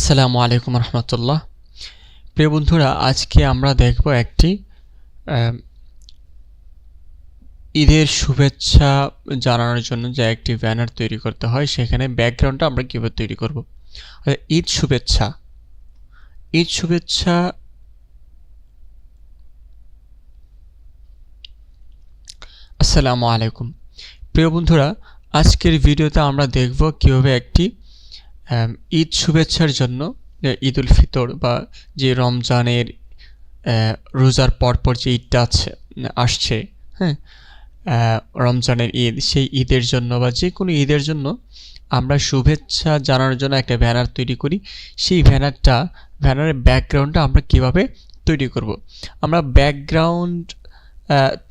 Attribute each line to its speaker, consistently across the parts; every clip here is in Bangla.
Speaker 1: আসসালামু আলাইকুম রহমতুল্লাহ। প্রিয় বন্ধুরা, আজকে আমরা দেখব একটি ঈদের শুভেচ্ছা জানানোর জন্য যে একটি ব্যানার তৈরি করতে হয়, সেখানে ব্যাকগ্রাউন্ডটা আমরা কীভাবে তৈরি করব। ঈদ শুভেচ্ছা আসসালামু আলাইকুম। প্রিয় বন্ধুরা, আজকের ভিডিওতে আমরা দেখব কীভাবে একটি ঈদ শুভেচ্ছার জন্য ঈদ উল ফিতর বা যে রমজানের রোজার পরপর যে ঈদটা আসছে, হ্যাঁ, রমজানের ঈদ, সেই ঈদের জন্য বা যে কোনো ঈদের জন্য আমরা শুভেচ্ছা জানানোর জন্য একটা ব্যানার তৈরি করি। সেই ব্যানারের ব্যাকগ্রাউন্ডটা আমরা কিভাবে তৈরি করব। আমরা ব্যাকগ্রাউন্ড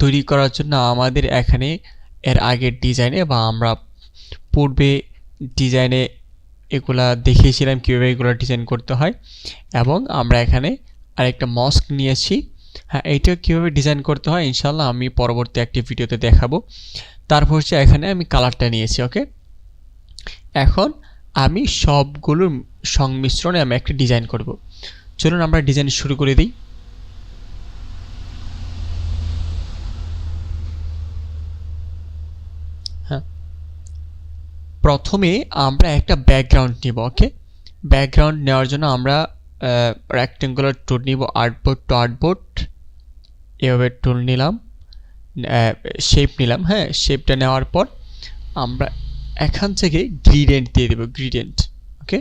Speaker 1: তৈরি করার জন্য আমাদের এখানে এর আগের ডিজাইনে বা আমরা পূর্বে ডিজাইনে এগুলা দেখিয়েছিলাম কীভাবে এগুলো ডিজাইন করতে হয়, এবং আমরা এখানে আরেকটা মস্ক নিয়েছি। হ্যাঁ, এইটা কীভাবে ডিজাইন করতে হয় ইনশাল্লাহ আমি পরবর্তী একটি ভিডিওতে দেখাবো। তারপর হচ্ছে এখানে আমি কালারটা নিয়েছি। ওকে, এখন আমি সবগুলোর সংমিশ্রণে আমি একটা ডিজাইন করব। চলুন আমরা ডিজাইন শুরু করে দিই। হ্যাঁ, প্রথমে আমরা একটা ব্যাকগ্রাউন্ড নিব। ওকে, ব্যাকগ্রাউন্ড নেওয়ার জন্য আমরা রেক্টেঙ্গুলার টুল নিব, আর্টবোর্ড টু আর্টবোর্ড, এভাবে টুল নিলাম, শেপ নিলাম। হ্যাঁ, শেপটা নেওয়ার পর আমরা এখান থেকে গ্রেডিয়েন্ট দিয়ে দেব। গ্রেডিয়েন্ট, ওকে,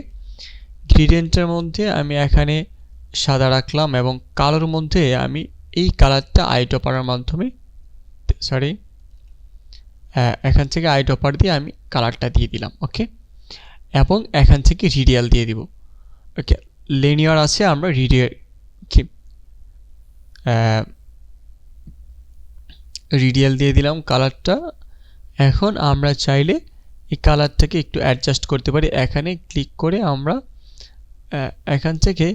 Speaker 1: গ্রেডিয়েন্টের মধ্যে আমি এখানে সাদা রাখলাম এবং কালোর মধ্যে আমি এই কালারটা আইড্রপারের মাধ্যমে এখান থেকে আইড্রপার দিয়ে আমি কালারটা দিয়ে দিলাম। ওকে, এবং এখান থেকে রিডিয়াল দিয়ে দিব। ওকে, লিনিয়ার আছে, আমরা রিডিয়াল দিয়ে দিলাম কালারটা। এখন আমরা চাইলে এই কালারটাকে একটু অ্যাডজাস্ট করতে পারি। এখানে ক্লিক করে আমরা এখান থেকে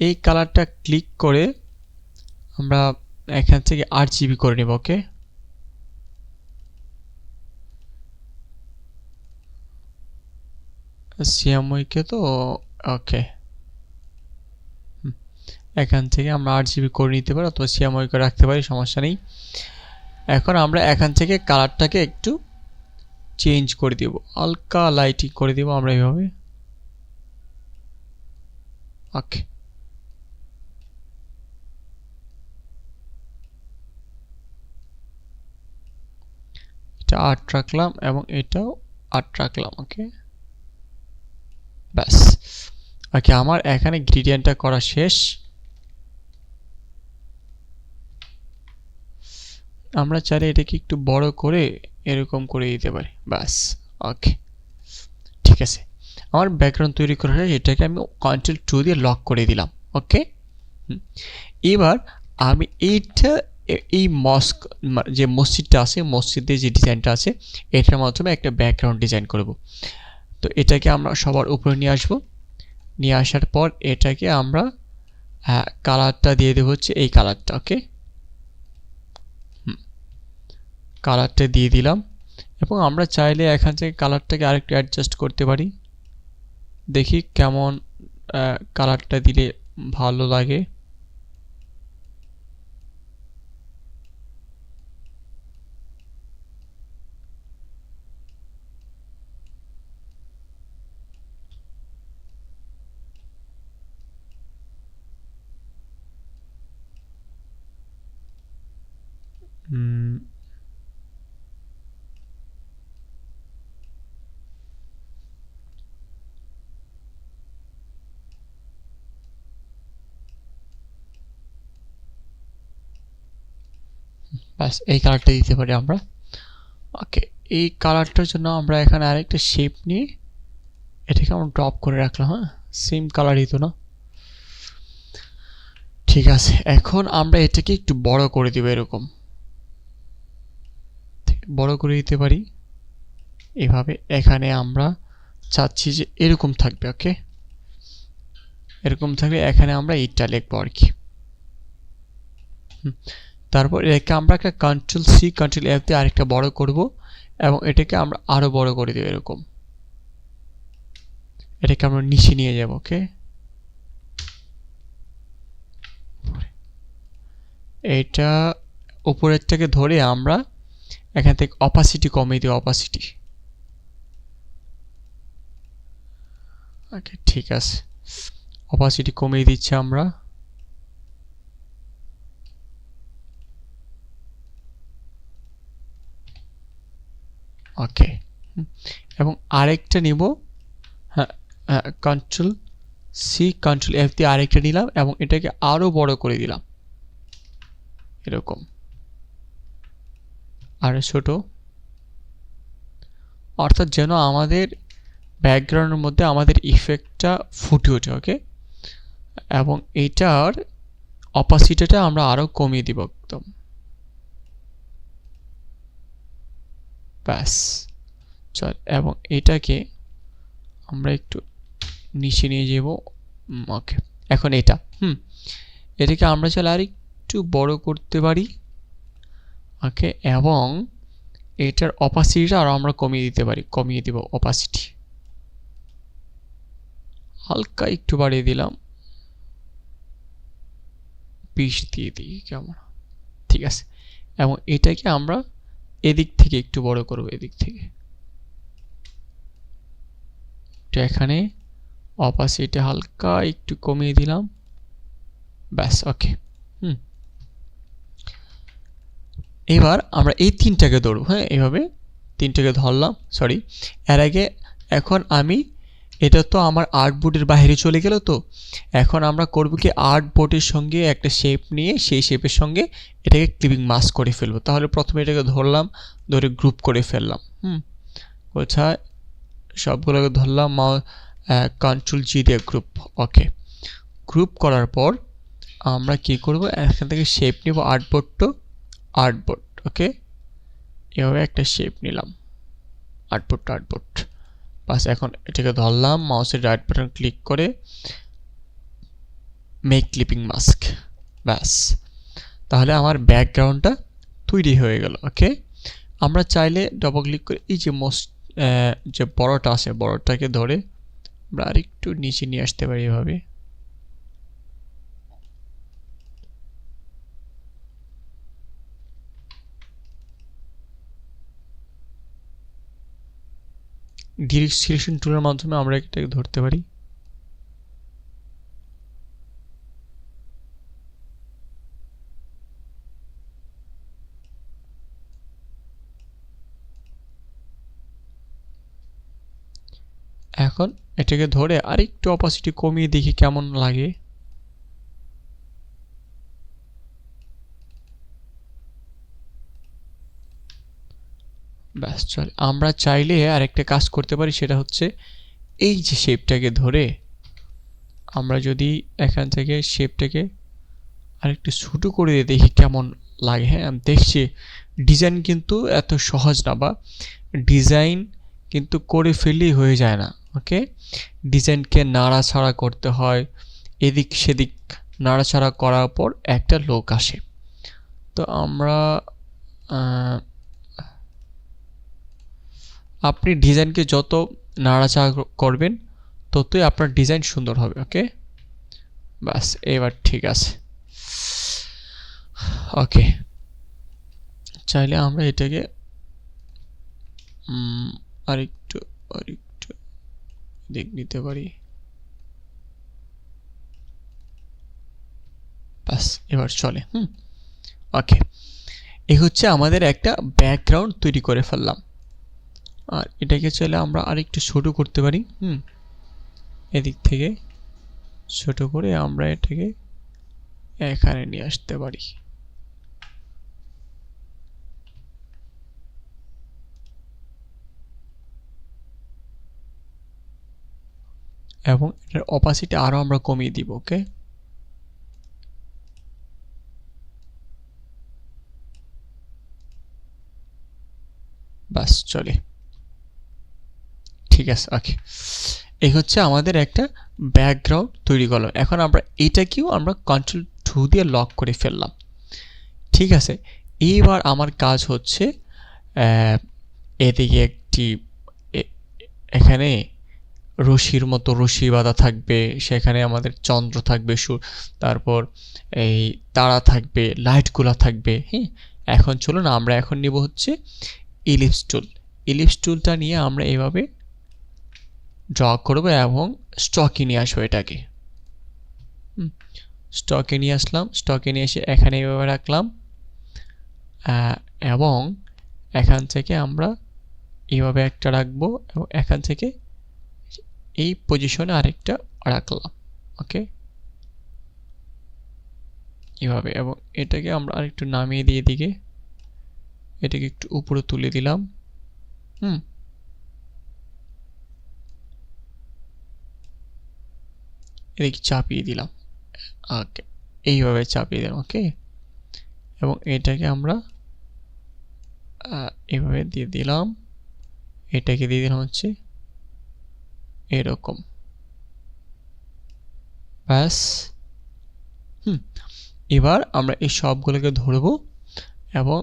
Speaker 1: এই কালারটা ক্লিক করে আমরা এখান থেকে RGB করে নেব। ওকে, সিএমওয়াইকে তো ওকে, এখান থেকে আমরা RGB করে নিতে পারি অথবা সিএমওয়াইকে রাখতে পারি, সমস্যা নেই। এখন আমরা এখান থেকে কালারটাকে একটু চেঞ্জ করে দেব, হালকা লাইটিং করে দেব আমরা এইভাবে। ওকে, এটা 8 রাখলাম এবং এটাও 8 রাখলাম। ওকে, ব্যাস। ওকে, আমার এখানে গ্রেডিয়েন্টটা করা শেষ। আমরা চাইলে এটাকে একটু বড় করে এরকম করে দিতে পারি, ব্যাস। ওকে, ঠিক আছে, আমার ব্যাকগ্রাউন্ড তৈরি করা হয়েছে। এটাকে আমি Ctrl+2 দিয়ে লক করে দিলাম। ওকে, এবার আমি এই মস্ক যে মসজিদটা আছে, মসজিদের যে ডিজাইনটা আছে, এটার মাধ্যমে একটা ব্যাকগ্রাউন্ড ডিজাইন করব। তো এটাকে আমরা সবার উপরে নিয়ে আসব। নিয়ে আসার পর এটাকে আমরা কালারটা দিয়ে দেবো হচ্ছে এই কালারটা। ওকে, কালারটা দিয়ে দিলাম এবং আমরা চাইলে এখান থেকে কালারটাকে আরেকটু অ্যাডজাস্ট করতে পারি। দেখি কেমন কালারটা দিলে ভালো লাগে। ব্যাস, এই কালারটা দিতে পারি আমরা। ওকে, এই কালারটার জন্য আমরা এখানে আরেকটা শেপ নিয়ে এটাকে আমরা ড্রপ করে রাখলাম। হ্যাঁ, সেম কালারই তো না, ঠিক আছে। এখন আমরা এটাকে একটু বড় করে দিব, এরকম বড় করে দিতে পারি এভাবে। এখানে আমরা চাচ্ছি যে এরকম থাকবে। ওকে, এরকম থাকবে। এখানে আমরা এইটা লিখবো আর কি। তারপর এটাকে আমরা একটা Ctrl+C Ctrl+F দিয়ে আরেকটা বড় করব এবং এটাকে আমরা আরো বড় করে দেব এরকম। এটাকে আমরা নিচে নিয়ে যাব। ওকে, এটা উপরেরটাকে ধরে আমরা এখান থেকে অপাসিটি কমিয়ে দিই, অপাসিটি। ওকে, ঠিক আছে, অপাসিটি কমিয়ে দিচ্ছি আমরা। ওকে, এবং আরেকটা নিব, হ্যাঁ, কন্ট্রোল সি কন্ট্রোল এফ দিয়ে আরেকটা নিলাম এবং এটাকে আরো বড় করে দিলাম, এরকম আরো ছোট, অর্থাৎ যেন আমাদের ব্যাকগ্রাউন্ডের মধ্যে আমাদের ইফেক্টটা ফুটে ওঠে। ওকে, এবং এইটার অপাসিটিটা আমরা আরো কমিয়ে দিব একদম, ব্যাস চল। এবং এটাকে আমরা একটু নিচে নিয়ে যাব। ওকে, এখন এটা এটাকে আমরা চাইলে আর একটু বড় করতে পারি। ওকে, এবং এটার অপাসিটিটা আরো আমরা কমিয়ে দিতে পারি, কমিয়ে দিব অপাসিটি, হালকা একটু বাড়িয়ে দিলাম, 20 দিয়ে দিই, কেমন? ঠিক আছে, এবং এটাকে আমরা এদিক থেকে একটু বড় করব, এদিক থেকে। তো এখানে অপাসিটি হালকা একটু কমিয়ে দিলাম, ব্যাস। ওকে, এবার আমরা এই তিনটাকে ধরব, হ্যাঁ, এইভাবে তিনটাকে ধরলাম। সরি, এর আগে এখন আমি এটা তো আমার আর্টবোর্ডের বাইরে চলে গেল, তো এখন আমরা করব কি, আর্টবোর্ডের সঙ্গে একটা শেপ নিয়ে সেই শেপের সঙ্গে এটাকে ক্লিপিং মাস্ক করে ফেলবো। তাহলে প্রথমে এটাকে ধরলাম, ধরে গ্রুপ করে ফেললাম। কোথায় সবগুলোকে ধরলাম, কন্ট্রোল জি দিয়ে গ্রুপ। ওকে, গ্রুপ করার পর আমরা কি করব, এখান থেকে শেপ নিব, আর্টবোর্ড টু আর্টবোর্ড। ওকে, এভাবে একটা শেপ নিলাম, আর্টবোর্ড টু আর্টবোর্ড, বাস। এখন এটাকে ধরলাম, মাউসের রাইট বাটন ক্লিক করে মেক ক্লিপিং মাস্ক, ব্যাস। তাহলে আমার ব্যাকগ্রাউন্ডটা তৈরি হয়ে গেল। ওকে, আমরা চাইলে ডবল ক্লিক করে এই যে যে বড়টা আছে, বড়টাকে ধরে আমরা আরেকটু নিচে নিয়ে আসতে পারি এভাবে। ডিরেক্ট সিলেকশন টুলের মাধ্যমে আমরা এটাকে ধরতে পারি। এখন এটাকে ধরে আরেকটু অপাসিটি কমিয়ে দেখি কেমন লাগে। ব্যাস, চল। আমরা চাইলে আরেকটা কাজ করতে পারি, সেটা হচ্ছে এই যে শেপটাকে ধরে আমরা যদি এখান থেকে শেপটাকে আরেকটু ছোট করে দিয়ে দেখি কেমন লাগে। হ্যাঁ, আমি দেখছি ডিজাইন কিন্তু এত সহজ না, বা ডিজাইন কিন্তু করে ফেললেই হয়ে যায় না। ওকে, ডিজাইনকে নাড়াচাড়া করতে হয়, এদিক সেদিক নাড়াচাড়া করার পর একটা লোক আসে। তো আমরা আপনি ডিজাইনকে যত নাড়াচাড়া করবেন ততই আপনার ডিজাইন সুন্দর হবে। ওকে, বাস, এবার ঠিক আছে। ওকে, চাইলে আমরা এটাকে আরেকটু দিক নিতে পারি, বাস, এবার চলে। ওকে, এই হচ্ছে আমাদের একটা ব্যাকগ্রাউন্ড তৈরি করে ফেললাম। আর এটাকে চাইলে আমরা আরেকটু ছোট করতে পারি। এদিক থেকে ছোট করে আমরা এটাকে এখানে নিয়ে আসতে পারি। এবং এটার অপাসিটি আরো আমরা কমিয়ে দিব। ওকে, বাস, চলে, ঠিক আছে। ওকে, এই হচ্ছে আমাদের একটা ব্যাকগ্রাউন্ড তৈরি করলাম। এখন আমরা এটাকেও আমরা কন্ট্রোল 2 দিয়ে লক করে ফেললাম। ঠিক আছে, এইবার আমার কাজ হচ্ছে এদিকে একটি এখানে রশির মতো রশি বাঁধা থাকবে, সেখানে আমাদের চন্দ্র থাকবে, তারপর এই তারা থাকবে, লাইটগুলো থাকবে। হ্যাঁ, এখন চলুন আমরা এখন নিব হচ্ছে ইলিপস টুল। ইলিপস টুলটা নিয়ে আমরা এভাবে ড্র করব এবং স্টকে নিয়ে আসবো এটাকে। স্টকে নিয়ে আসলাম, স্টকে নিয়ে এসে এখানে এভাবে রাখলাম এবং এখান থেকে আমরা এইভাবে একটা রাখবো এবং এখান থেকে এই পজিশনে আরেকটা রাখলাম। ওকে, এভাবে, এবং এটাকে আমরা আরেকটু নামিয়ে দিয়ে দিকে এটাকে একটু উপরে তুলে দিলাম। এদিকে চাপিয়ে দিলাম। ওকে, এইভাবে চাপিয়ে দিলাম। ওকে, এবং এটাকে আমরা এভাবে দিয়ে দিলাম, এটাকে দিয়ে দিলাম হচ্ছে এরকম। ব্যাস। এবার আমরা এই সবগুলোকে ধরবো এবং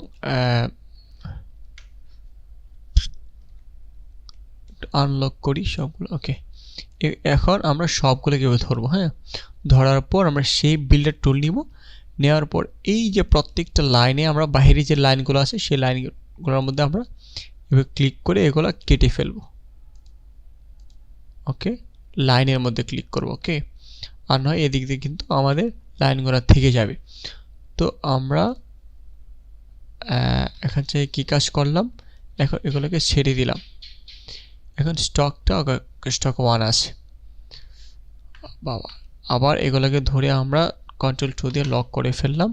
Speaker 1: আনলক করি সবগুলো। ওকে, এখন আমরা সবগুলোকে ধরবো। হ্যাঁ, ধরার পর আমরা সেই বিল্ডার টুল নিব, নেওয়ার পর এই যে প্রত্যেকটা লাইনে আমরা বাইরে যে লাইনগুলো আছে সেই লাইনগুলোর মধ্যে আমরা এভাবে ক্লিক করে এগুলো কেটে ফেলবো। ওকে, লাইনের মধ্যে ক্লিক করব। ওকে, আর নয় এদিক দিয়ে কিন্তু আমাদের লাইনগুলো থেকে যাবে। তো আমরা এখান থেকে কী কাজ করলাম, এখন এগুলোকে ছেড়ে দিলাম। এখন স্টক 1 আছে বাবা। আবার এগুলোকে ধরে আমরা কন্ট্রোল 2 দিয়ে লক করে ফেললাম।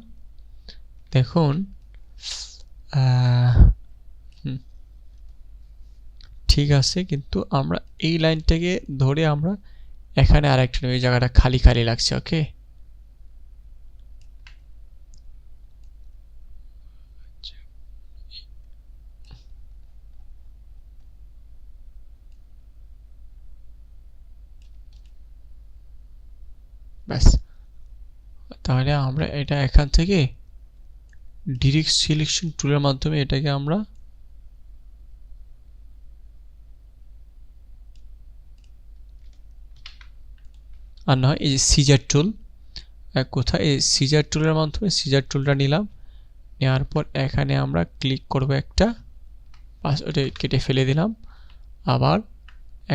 Speaker 1: দেখুন ঠিক আছে, কিন্তু আমরা এই লাইনটাকে ধরে আমরা এখানে আরেকটা ওই জায়গাটা খালি খালি লাগছে। ওকে, ব্যাস। তাহলে আমরা এটা এখান থেকে ডিরেক্ট সিলেকশন টুলের মাধ্যমে এটাকে আমরা আর নয় এই যে সিজার টুল, কোথায় এই সিজার টুলের মাধ্যমে সিজার টুলটা নিলাম, নেওয়ার পর এখানে আমরা ক্লিক করব একটা, পাস ওটা কেটে ফেলে দিলাম। আবার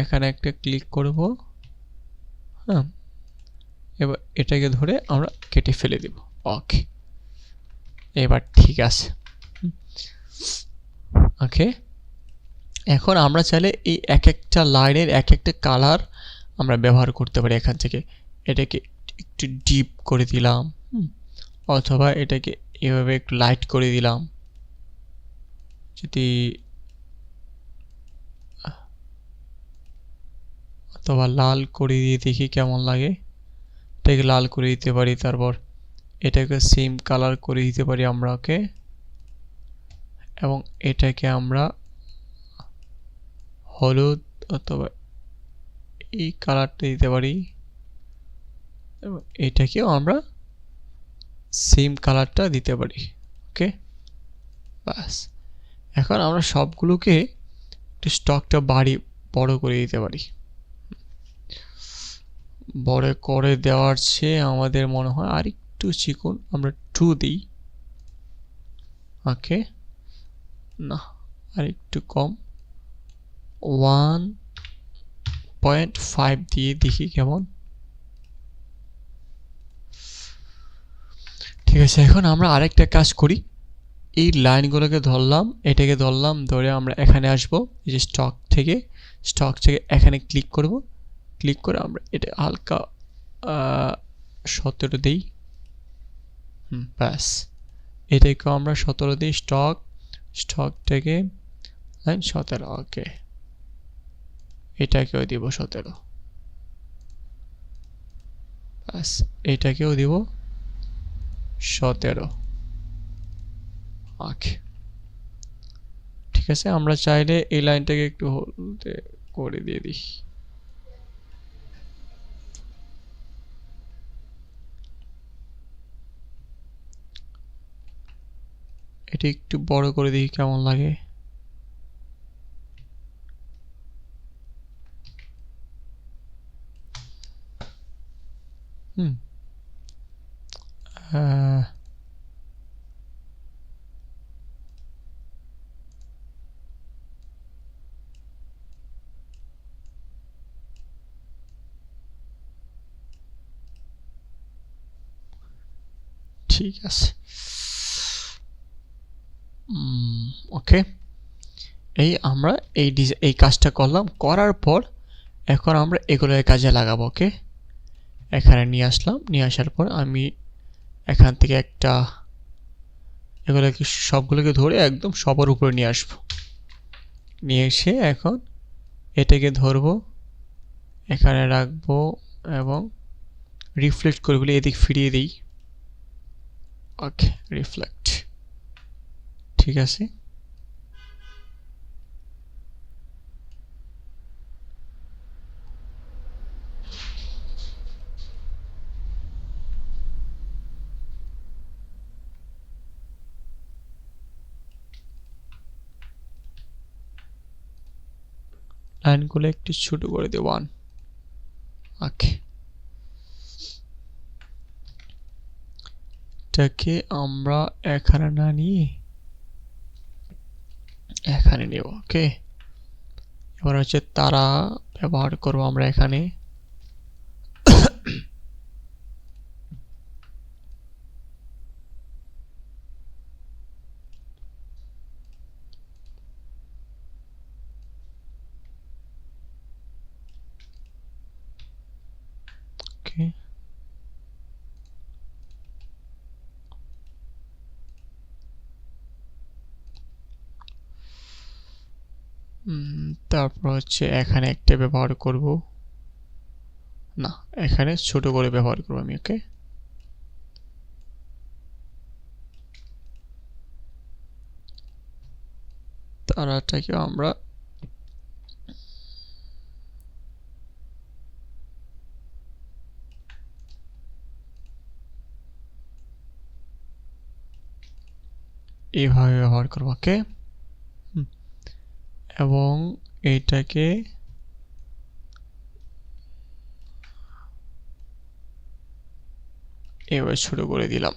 Speaker 1: এখানে একটা ক্লিক করব, হ্যাঁ, এবার এটাকে ধরে আমরা কেটে ফেলে দেব। ওকে, এবার ঠিক আছে। ওকে, এখন আমরা চাইলে এই এক একটা লাইনের এক একটা কালার আমরা ব্যবহার করতে পারি। এখান থেকে এটাকে একটু ডিপ করে দিলাম, অথবা এটাকে এভাবে একটু লাইট করে দিলাম। যদি অথবা লাল করে দিয়ে দেখি কেমন লাগে, এটাকে লাল করে দিতে পারি। তারপর এটাকে সেম কালার করে দিতে পারি আমরা। ওকে, এবং এটাকে আমরা হলুদ অথবা এই কালারটা দিতে পারি, এবং এটাকেও আমরা সেম কালারটা দিতে পারি। ওকে, বাস। এখন আমরা সবগুলোকে একটু স্টকটা বড় করে দিতে পারি। বড় করে দেওয়ার চেয়ে আমাদের মনে হয় আর একটু চিকন আমরা 2 দিই। ওকে, না আর একটু কম 1.5 দিয়ে দেখি কেমন। ঠিক আছে, এখন আমরা আরেকটা কাজ করি। এই লাইনগুলোকে ধরলাম, এটাকে ধরলাম, ধরে আমরা এখানে আসব, এই যে স্টক থেকে এখানে ক্লিক করব। ক্লিক করে আমরা এটা হালকা 17 দিই। ব্যাস, এটাকেও আমরা 17 দিই। স্টক থেকে 17। ওকে, এটাকেও দিব 17। ব্যাস, এটাকেও দিব 17। ওকে, ঠিক আছে। আমরা চাইলে এই লাইনটাকে একটু হলদে করে দিয়ে দিই। এটি একটু বড় করে দিই কেমন লাগে। হুম আহ, ঠিক আছে। ওকে, এই আমরা এই কাজটা করলাম, করার পর এখন আমরা এগুলোর কাজে লাগাবো। ওকে, এখানে নিয়ে আসলাম, নিয়ে আসার পর আমি এখান থেকে একটা এগুলোকে সবগুলোকে ধরে একদম সবার উপরে নিয়ে আসবো। নিয়ে এসে এখন এটাকে ধরবো, এখানে রাখবো এবং রিফ্লেক্ট করে বলে এদিক ফিরিয়ে দিই। ওকে, রিফ্লেক্ট, ঠিক আছে। লাইনগুলো একটু ছোট করে দিই, 1। ওকে, এটাকে আমরা এখানে না নিয়ে এখানে নেব। ওকে, এবার হচ্ছে তারা ব্যবহার করব আমরা এখানে। ওকে, তারপর হচ্ছে এখানে একটা ব্যবহার করব, না এখানে ছোট করে ব্যবহার করব আমি। ওকে, তারাটাকে আমরা এইভাবে ব্যবহার করব। ওকে, এবং এইটাকে এবার ছোট করে দিলাম।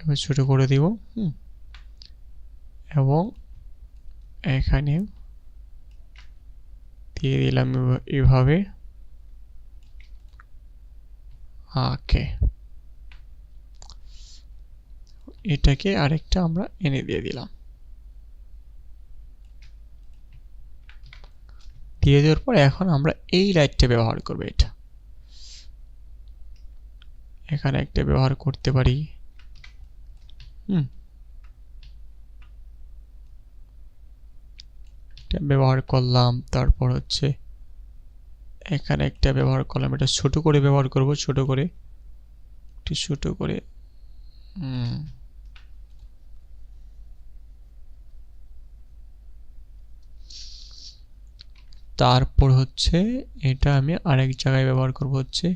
Speaker 1: এবার ছোট করে দিব, এবং এখানে দিয়ে দিলাম এইভাবে। ওকে, এটাকে আরেকটা আমরা এনে দিয়ে দিলাম। দিয়ে দেওয়ার পর এখন আমরা এই লাইটটা ব্যবহার করব। এটা এখানে একটা ব্যবহার করতে পারি। এটা ব্যবহার করলাম, তারপর হচ্ছে এখানে একটা ব্যবহার করলাম। এটা ছোট করে ব্যবহার করব, ছোট করে, একটু ছোট করে। তারপর হচ্ছে এটা আমি আরেক জায়গায় ব্যবহার করব, হচ্ছে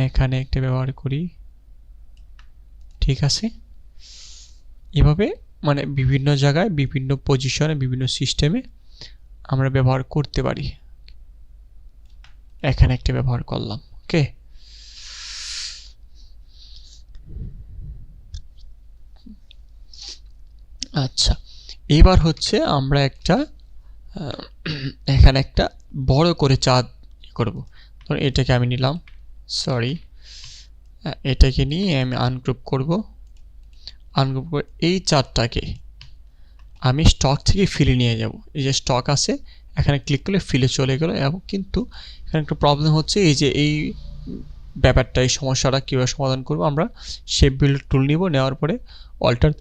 Speaker 1: এখানে একটা ব্যবহার করি। ঠিক আছে, এভাবে মানে বিভিন্ন জায়গায়, বিভিন্ন পজিশনে, বিভিন্ন সিস্টেমে আমরা ব্যবহার করতে পারি। এখানে একটা ব্যবহার করলাম। ওকে, আচ্ছা, এবার হচ্ছে আমরা একটা এখানে একটা বড় করে চাঁদ করব। ধরুন এটাকে আমি নিলাম, সরি, এটাকে নিয়ে আমি আনগ্রুপ করব। আনগ্রুপ করে এই চাঁদটাকে আমি স্টক থেকে ফিলে নিয়ে যাব। এই যে স্টক আছে, এখানে ক্লিক করলে ফিলে চলে গেল। এবং কিন্তু এখানে একটা প্রবলেম হচ্ছে, এই যে এই ব্যাপারটা, এই সমস্যাটা কীভাবে সমাধান করব, আমরা শেপ বিল্ড টুল নিব, নেওয়ার পরে অল্টার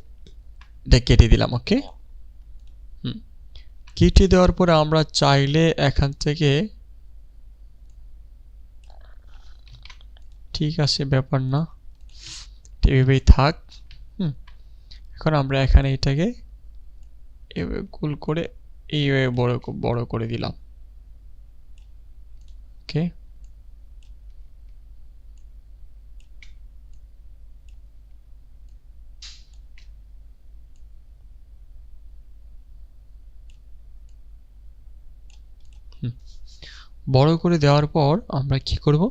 Speaker 1: কেটে দিলাম। ওকে, কেটে দেওয়ার পরে আমরা চাইলে এখান থেকে, ঠিক আছে ব্যাপার না, এভাবেই থাক। এখন আমরা এখানে এটাকে এভাবে গোল করে এইভাবে বড় করে দিলাম। ওকে, বড় করে দেওয়ার পর আমরা কি করব,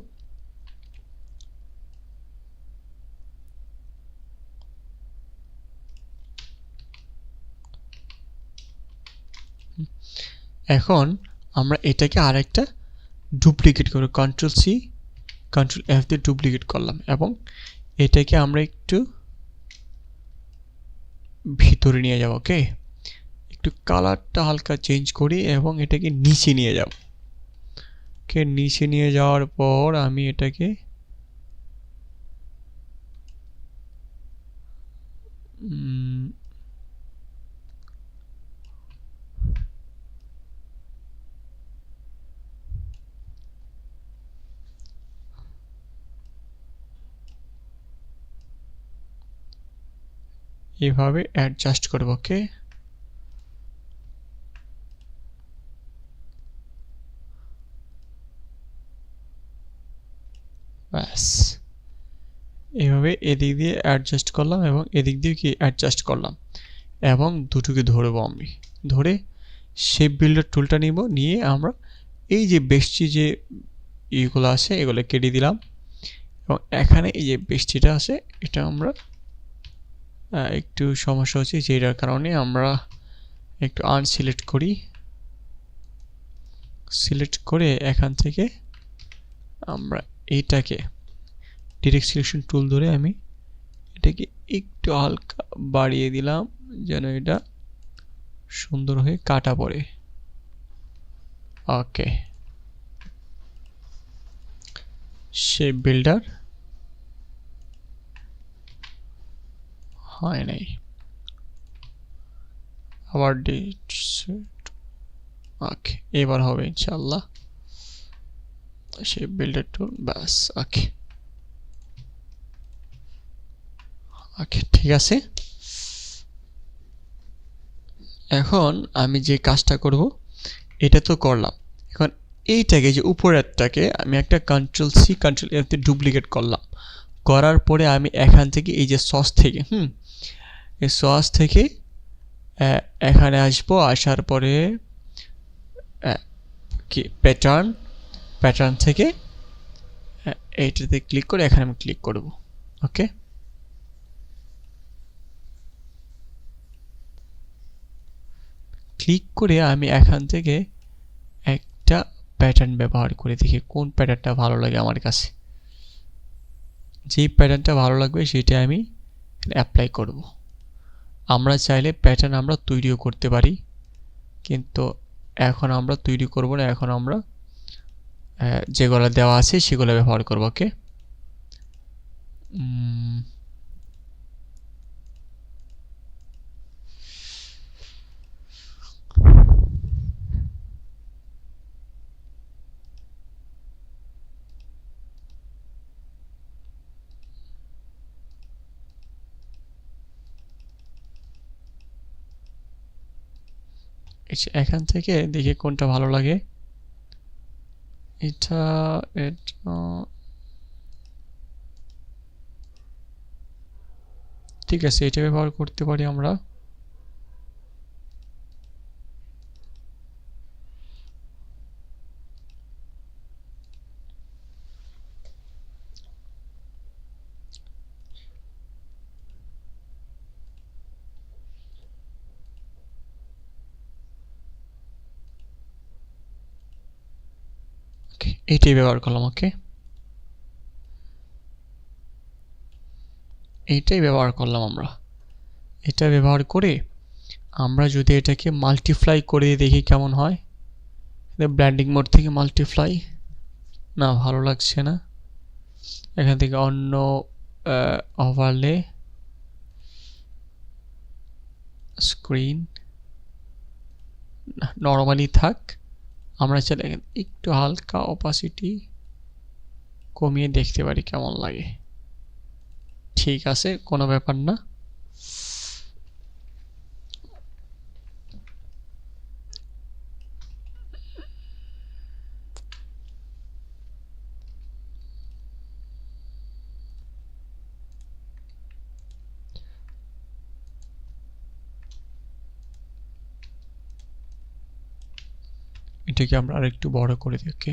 Speaker 1: এখন আমরা এটাকে আরেকটা ডুপ্লিকেট করব, কন্ট্রোল সি কন্ট্রোল এফ দিয়ে ডুপ্লিকেট করলাম এবং এটাকে আমরা একটু ভিতরে নিয়ে যাব। ওকে, একটু কালারটা হালকা চেঞ্জ করি এবং এটাকে নিচে নিয়ে যাব। ওকে, নিচে নিয়ে যাওয়ার পর আমি এটাকে এভাবে অ্যাডজাস্ট করব। ওকে, ব্যাস এভাবে এদিক দিয়ে অ্যাডজাস্ট করলাম এবং এদিক দিয়ে কি অ্যাডজাস্ট করলাম এবং দুটোকে ধরবো। আমি ধরে শেপ বিল্ডার টুলটা নিব, নিয়ে আমরা এই যে বেশি যে এইগুলো আছে এগুলো কেটে দিলাম এবং এখানে এই যে বেশিটা আছে এটা আমরা একটু সমস্যা হচ্ছে যেটার কারণে আমরা একটু আনসিলেক্ট করি। সিলেক্ট করে এখান থেকে আমরা এইটাকে ডিরেক্ট সিলেকশন টুল ধরে আমি এটাকে একটু হালকা বাড়িয়ে দিলাম যেন এটা সুন্দর হয়ে কাটা পড়ে। ওকে, শেপ বিল্ডার হয় নাই, আবার ওকে এবার হবে ইনশাআল্লাহ। শেপ বিল্ডার টুল, বাস। ওকে ওকে ঠিক আছে। এখন আমি যে কাজটা করব এটা তো করলাম, এখন এইটাকে যে উপরেরটাকে আমি একটা কন্ট্রোল সি কন্ট্রোল এফ দিয়ে ডুপ্লিকেট করলাম। করার পরে আমি এখান থেকে এই যে সস থেকে এই সস থেকে এখানে আসবো, আসার পরে কি প্যাটার্ন থেকে এইটাতে ক্লিক করে এখানে আমি ক্লিক করব। ওকে, ক্লিক করে আমি এখান থেকে একটা প্যাটার্ন ব্যবহার করে দেখি কোন প্যাটার্নটা ভালো লাগে আমার কাছে। যেই প্যাটার্নটা ভালো লাগবে সেটা আমি অ্যাপ্লাই করব। আমরা চাইলে প্যাটার্ন আমরা তৈরিও করতে পারি, কিন্তু এখন আমরা তৈরি করব না, এখন আমরা যেগুলো দেওয়া আছে সেগুলো ব্যবহার করব। ওকে, এখান থেকে দেখি কোনটা ভালো লাগে। এটা ঠিক আছে, এটা ব্যবহার করতে পারি আমরা। এইটাই ব্যবহার করলাম। ওকে, এইটাই ব্যবহার করলাম আমরা। এটা ব্যবহার করে আমরা যদি এটাকে মাল্টিপ্লাই করে দেখি কেমন হয়। ব্লেন্ডিং মোড থেকে মাল্টিপ্লাই, না ভালো লাগছে না। এখান থেকে অন্য ওভারলে স্ক্রিন নরমালি থাক। আমরা চাইলে একটু হালকা অপাসিটি কমিয়ে দেখতে পারি কেমন লাগে। ঠিক আছে, কোনো ব্যাপার না। এটাকে আমরা আরেকটু বড় করে দিই। ওকে,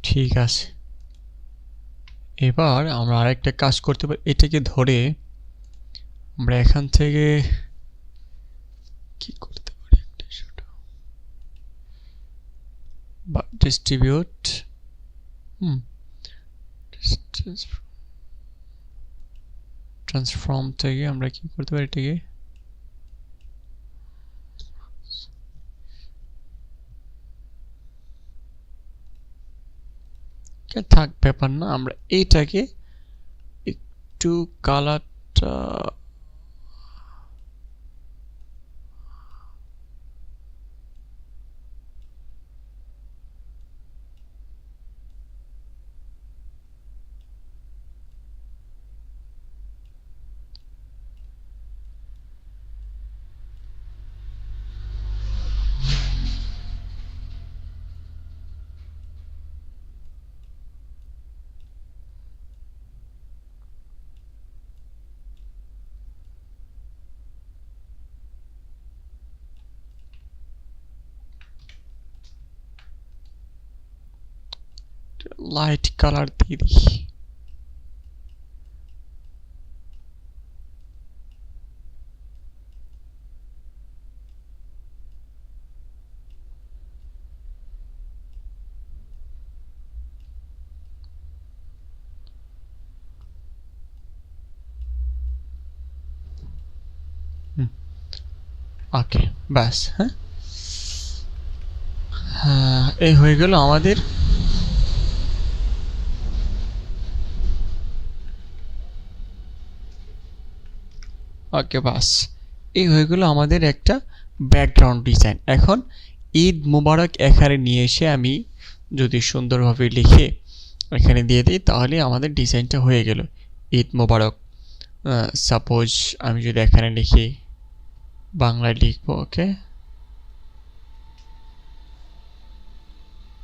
Speaker 1: ঠিক আছে। এবার আমরা আরেকটা কাজ করতে পারি, এটাকে ধরে আমরা এখান থেকে কি করতে পারি, একটা ছোট বা ডিস্ট্রিবিউট ট্রান্সফর্ম থেকে আমরা কি করতে পারি, এটাকে থাক, ব্যাপার না। আমরা এইটাকে একটু কালারটা লাইট কালার দিয়ে দিই। ওকে, ব্যাস। হ্যাঁ, এই হয়ে গেল আমাদের ওকে, বাস। এই হয়ে গেল আমাদের একটা ব্যাকগ্রাউন্ড ডিজাইন। এখন ঈদ মোবারক এখানে নিয়ে এসে আমি যদি সুন্দরভাবে লিখে এখানে দিয়ে দিই, তাহলে আমাদের ডিজাইনটা হয়ে গেল ঈদ মোবারক। সাপোজ আমি যদি এখানে লিখি, বাংলায় লিখবো। ওকে,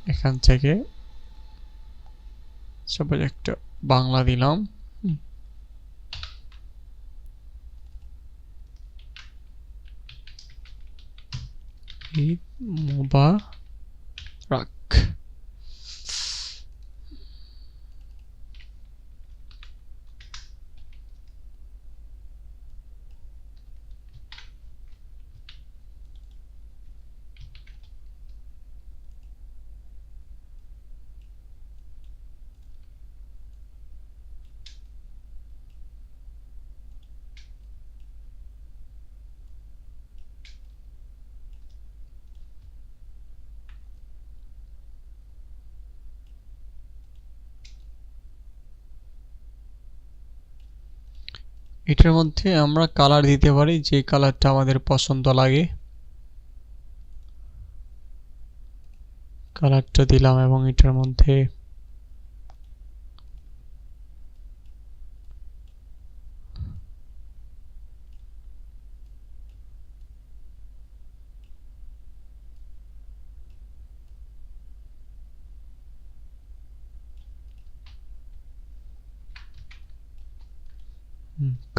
Speaker 1: এখান থেকে সাপোজ একটা বাংলা দিলাম। ঈদ মোবারক। এটার মধ্যে আমরা কালার দিতে পারি, যে কালারটা আমাদের পছন্দ লাগে। কালারটা দিলাম এবং এটার মধ্যে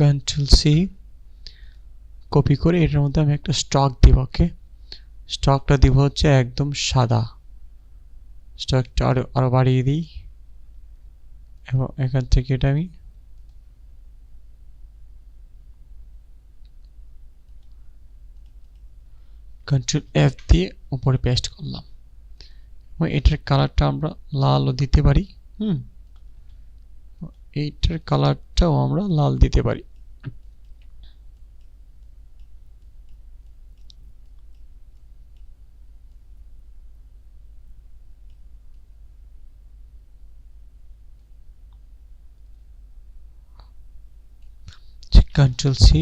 Speaker 1: কন্ট্রোল সি কপি করে এটার মধ্যে আমি একটা স্টক দিব। ওকে, স্টকটা দিব হচ্ছে একদম সাদা। স্টকটা আরো বাড়িয়ে দিই এবং এখান থেকে এটা আমি কন্ট্রোল এফ দিয়ে উপরে পেস্ট করলাম। এবং এটার কালারটা আমরা লালও দিতে পারি। এইটার কালারটাও আমরা লাল দিতে পারি। কন্ট্রোল সি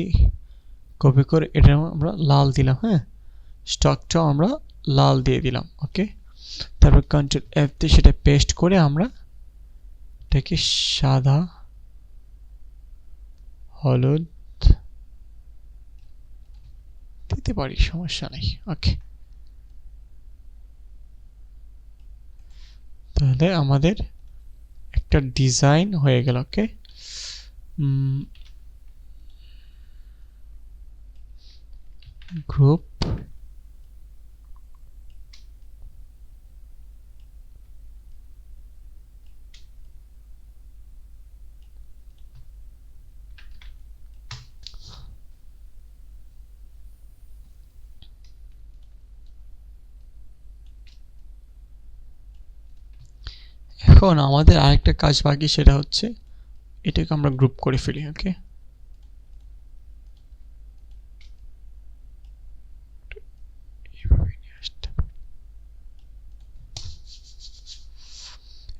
Speaker 1: কপি করে এটা আমরা লাল দিলাম। স্টকটাও আমরা লাল দিয়ে দিলাম। ওকে, তারপর কন্ট্রোল এফ দিয়ে সেটা পেস্ট করে আমরা এটাকে সাদা, হলুদ দিতে পারি, সমস্যা নেই। ওকে, তাহলে আমাদের একটা ডিজাইন হয়ে গেল। ওকে, গ্রুপ এখন আমাদের আরেকটা কাজ বাকি, সেটা হচ্ছে এটাকে আমরা গ্রুপ করে ফেলি। ওকে,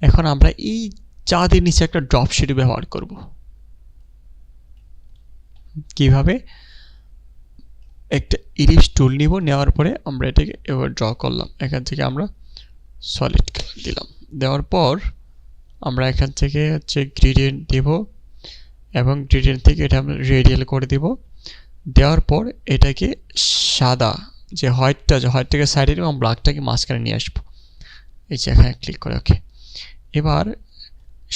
Speaker 1: এখন আমরা এই চাঁদের নিচে একটা ড্রপ শিট ব্যবহার করব। কিভাবে? একটা ইরেজ টুল নিব, নেওয়ার পরে আমরা এটাকে এবার ড্র করলাম। এখান থেকে আমরা সলিড কালার দিলাম, দেওয়ার পর আমরা এখান থেকে হচ্ছে গ্রেডিয়েন্ট দেব এবং গ্রেডিয়েন্ট থেকে এটা আমরা রেডিয়াল করে দিব। দেওয়ার পর এটাকে সাদা যে হোয়াইটটাকে সাইডে এবং ব্ল্যাকটাকে মাঝখানে নিয়ে আসবো। এই যে এখানে ক্লিক করে। ওকে, এবার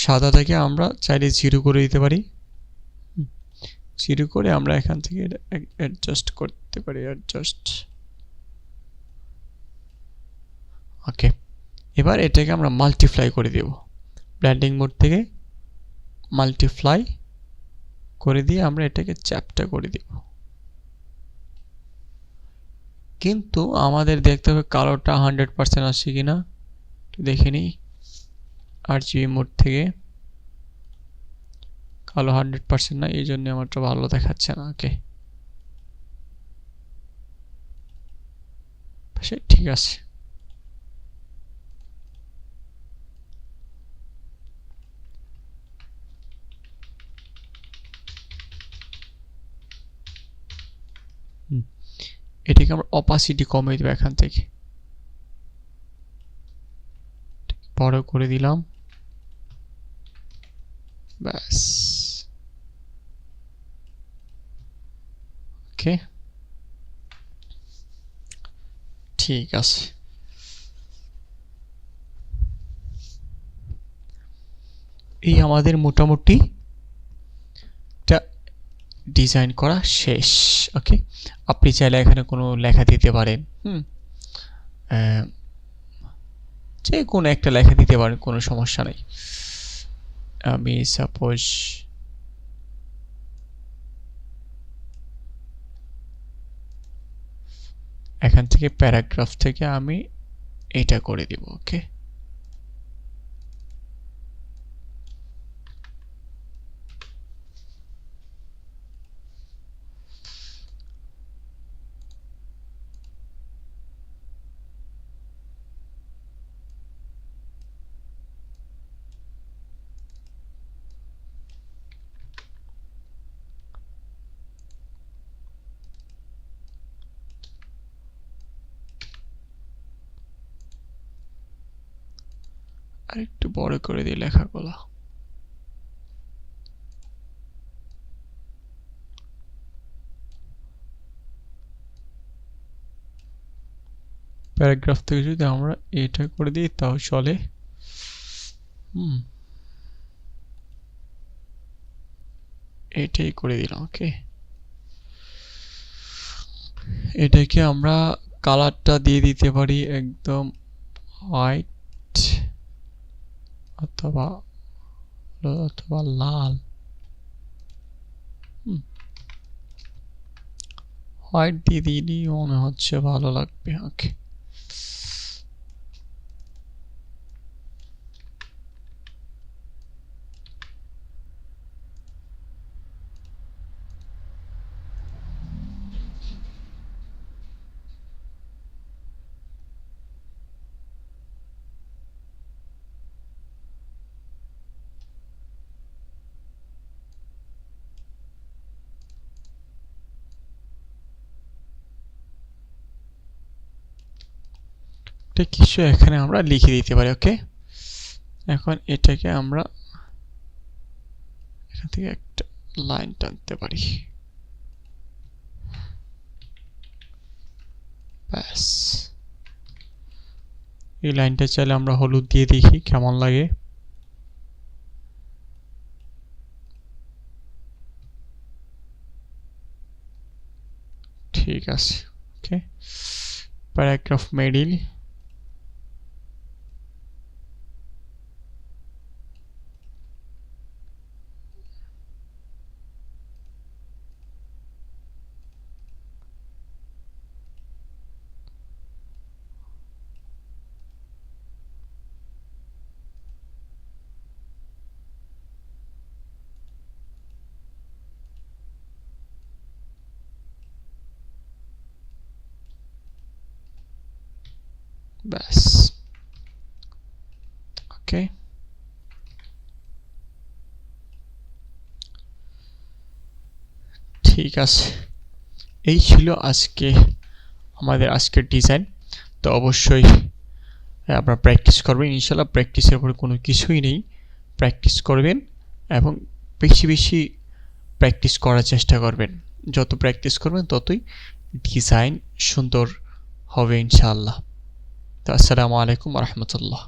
Speaker 1: সাদাটাকে আমরা চাইলে 0 করে দিতে পারি। 0 করে আমরা এখান থেকে অ্যাডজাস্ট করতে পারি, অ্যাডজাস্ট। ওকে, এবার এটাকে আমরা মাল্টিপ্লাই করে দেব। ব্লেন্ডিং মোড থেকে মাল্টিপ্লাই করে দিয়ে আমরা এটাকে চ্যাপ্টা করে দেব। কিন্তু আমাদের দেখতে হবে কালোটা 100% আসছে কিনা, দেখে নিই। RGB মোড থেকে কালো 100% না, এই জন্য আমারটা ভালো দেখাচ্ছে না। ওকে, ঠিক আছে। এটাকে আমরা অপাসিটি কমিয়ে দেব, এখান থেকে বড় করে দিলাম, ব্যাস। ওকে, ঠিক আছে। এই আমাদের মোটামুটি একটা ডিজাইন করা শেষ। ওকে, আপনি চাইলে এখানে কোনো লেখা দিতে পারেন, যে কোনো একটা লেখা দিতে পারেন, কোনো সমস্যা নেই। আমি সাপোজ এখান থেকে প্যারাগ্রাফ থেকে আমি এটা করে দিব। ওকে, আর একটু বড় করে দিই লেখাগুলো। প্যারাগ্রাফ থেকে যদি আমরা এটা করে দিই তাও চলে। এটাই করে দিলাম। ওকে, এটাকে আমরা কালারটা দিয়ে দিতে পারি একদম হোয়াইট অথবা লাল। হোয়াইট দিয়ে দিলে মনে হচ্ছে ভালো লাগবে। ওকে, কিছু এখানে আমরা লিখে দিতে পারি। ওকে, এখন এটাকে আমরা এখান থেকে একটা লাইন টানতে পারি, ব্যাস। এই লাইনটা চাইলে আমরা হলুদ দিয়ে দেখি কেমন লাগে। ঠিক আছে, ওকে। প্যারাগ্রাফ মিডল, ব্যাস, ওকে। ঠিক আছে, এই ছিল আমাদের আজকের ডিজাইন। তো অবশ্যই আপনারা প্র্যাকটিস করবেন, ইনশাল্লাহ প্র্যাকটিসের উপরে কোনো কিছুই নেই। প্র্যাকটিস করবেন এবং বেশি বেশি প্র্যাকটিস করার চেষ্টা করবেন। যত প্র্যাকটিস করবেন ততই ডিজাইন সুন্দর হবে ইনশাআল্লাহ। তো আসসালামু আলাইকুম ওয়া রাহমাতুল্লাহ।